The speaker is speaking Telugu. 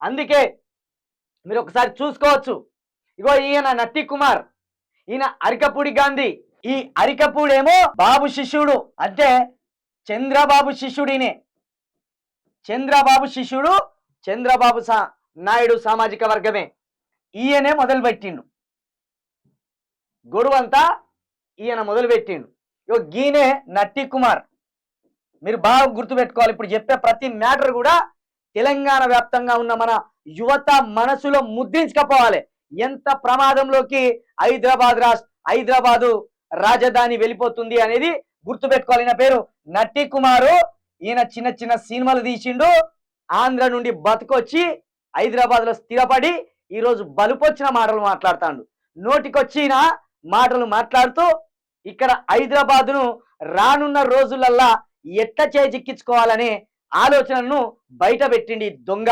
అందుకే మీరు ఒకసారి చూసుకోవచ్చు. ఇగో ఈయన నట్టి కుమార్, ఈయన అరికపూడి గాంధీ. ఈ అరికపూడేమో బాబు శిష్యుడు, అంటే చంద్రబాబు శిష్యుడినే. చంద్రబాబు శిష్యుడు, చంద్రబాబు నాయుడు సామాజిక వర్గమే. ఈయనే మొదలుపెట్టిండు గొడవంతా, ఈయన మొదలుపెట్టిండు. ఇగో గీనే నట్టి కుమార్. మీరు బాగా గుర్తుపెట్టుకోవాలి. ఇప్పుడు చెప్పే ప్రతి మ్యాటర్ కూడా తెలంగాణ వ్యాప్తంగా ఉన్న మన యువత మనసులో ముద్రించకపోవాలి. ఎంత ప్రమాదంలోకి హైదరాబాదు రాజధాని వెళ్ళిపోతుంది అనేది గుర్తుపెట్టుకోవాలి. ఈయన పేరు నట్టి కుమారు. ఈయన చిన్న చిన్న సినిమాలు తీసిండు. ఆంధ్ర నుండి బతుకొచ్చి హైదరాబాద్ లో స్థిరపడి ఈరోజు బలుపొచ్చిన మాటలు మాట్లాడుతాడు. నోటికొచ్చిన మాటలు మాట్లాడుతూ ఇక్కడ హైదరాబాదును రానున్న రోజులల్లా ఎట్లా చేజిక్కించుకోవాలనే ఆలోచనను బయట పెట్టింది దొంగ.